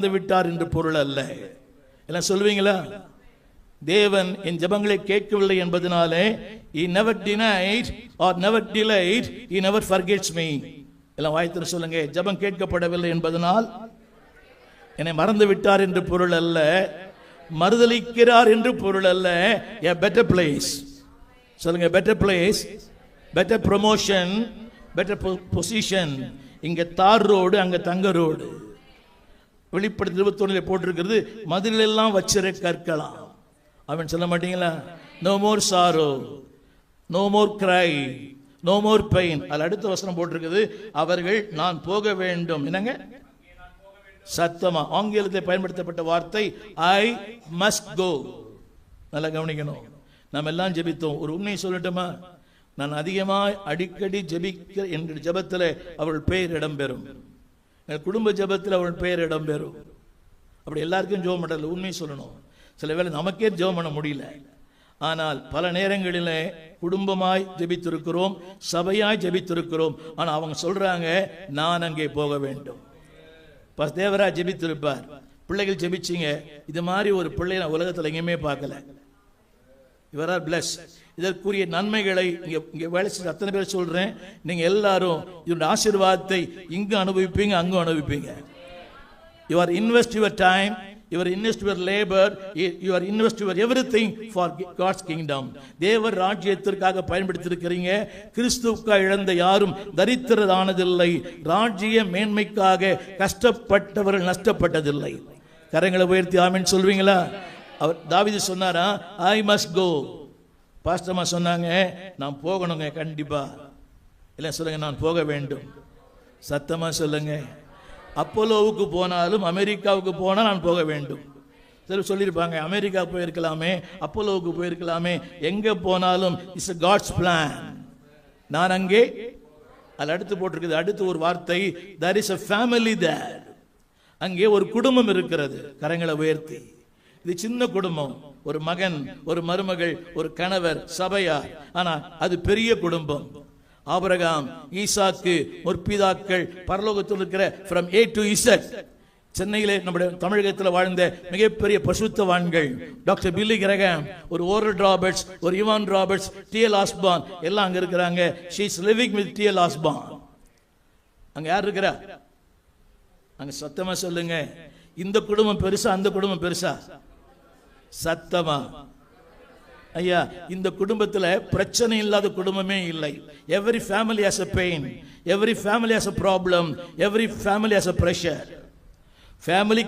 மறந்து விட்டார் என்று பொருள் அல்ல. எல்லாம் சொல்லுவீங்களா? தேவன் என் ஜெபங்களை கேட்கவில்லை என்பதனாலே he never denied or never delayed, he never forgets me. எல்லாம் வாய்த்து சொல்லுங்க. ஜெபம் கேட்கப்படவில்லை என்பதனால் என்னை மறந்து விட்டார் என்று பொருள் அல்ல, மறுதலிக்கிறார் என்று பொருள் அல்ல. a better place சொல்லுங்க. better place, better promotion, better position. இங்க தார் ரோடு, அங்க தங்க ரோடு. வெளிப்படுத்தி 21 போட்டிருக்கிறது, மதில் எல்லாம் வச்சிர கற்கலாம். அவன் சொல்ல மாட்டீங்களா? no more sorrow, no more cry, no more pain. அதுல அடுத்த வசனம் போட்டிருக்குது, அவர்கள் நான் போக வேண்டும். என்னங்க சத்தமா? ஆங்கிலத்தில் பயன்படுத்தப்பட்ட வார்த்தை I must go. நல்லா கவனிக்கணும். நாம் எல்லாம் ஜெபித்தோம். ஒரு உண்மையை சொல்லட்டுமா? நான் அதிகமாக அடிக்கடி ஜெபிக்கிற என்ற ஜெபத்தில் அவள் பெயர் இடம்பெறும். எங்கள் குடும்ப ஜெபத்தில் அவள் பெயர் இடம்பெறும். அப்படி எல்லாருக்கும் ஜெபம் பண்ணல. உண்மையை சொல்லணும். சில வேளை நமக்கே ஜெபம் பண்ண முடியல. ஆனால் பல நேரங்களில் குடும்பமாய் ஜெபித்திருக்கிறோம், சபையாய் ஜெபித்திருக்கிறோம். ஆனால் அவங்க சொல்றாங்க நான் அங்கே போக வேண்டும். தேவரா ஜெபித்திருப்பார், பிள்ளைகள் ஜெபிச்சிங்க. இது மாதிரி ஒரு பிள்ளை நான் உலகத்தில் எங்கேயுமே பார்க்கல. இவரா பிளஸ். இதற்குரிய நன்மைகளை இங்கே வேலை செய்ய அத்தனை பேர் சொல்றேன். நீங்க எல்லாரும் இதோட ஆசீர்வாதத்தை இங்கு அனுபவிப்பீங்க, அங்கும் அனுபவிப்பீங்க. You are invest your time, you are invest your labor, you are invest your everything for God's kingdom. தேவர் ராஜ்யத்திற்காக பயன்படுத்தியிருக்கிறீங்க. கிறிஸ்துவுக்காக இழந்த யாரும் தரித்திரரானதில்லை. ராஜ்ய மேன்மைக்காக கஷ்டப்பட்டவர்கள் நஷ்டப்பட்டதில்லை. கரங்களை உயர்த்தி ஆமென் சொல்வீங்களா? அவர் தாவீது சொன்னாரா, I must go. பாஸ்டர்மா சொன்னாங்க நான் போகணுங்க கண்டிப்பா. இல்லை சொல்லுங்க, நான் போக வேண்டும். சத்தமா சொல்லுங்க. அப்போலோவுக்கு போனாலும் அமெரிக்காவுக்கு போனால் நான் போக வேண்டும். சரி சொல்லியிருப்பாங்க, அமெரிக்கா போயிருக்கலாமே, அப்போலோவுக்கு போயிருக்கலாமே. எங்கே போனாலும் இட்ஸ் a God's plan. நான் அங்கே அது அடுத்து போட்டிருக்குது. அடுத்து ஒரு வார்த்தை, there is a family there. அங்கே ஒரு குடும்பம் இருக்கிறது. கரங்களை உயர்த்தி. இது சின்ன குடும்பம், ஒரு மகன், ஒரு மருமகள், ஒரு கணவர், சபையார். ஆனா அது பெரிய குடும்பம். ஆபிரகாம், ஈசாக்கு, முற்பிதாக்கள் பரலோகத்தில் இருக்கிற from A to Z. சென்னையிலே நம்முடைய தமிழகத்தில் வாழ்ந்த மிகப்பெரிய பசுத்தவான்கள், டாக்டர் பில்லி கிரகாம், ஒரு ஓரல் ராபர்ட்ஸ், ஒரு இவான் ராபர்ட்ஸ், T.L. Osborn எல்லாம் அங்க இருக்கிறாங்க. she is living with T.L. Osborn. அங்க யார் இருக்கிறா? அங்க சத்தமா சொல்லுங்க. இந்த குடும்பம் பெருசா, அந்த குடும்பம் பெருசா? சத்தமா ஐயா. இந்த குடும்பத்தில் பிரச்சனை இல்லாத குடும்பமே இல்லை. every family has a pain, every family has a problem, every family has a pressure. family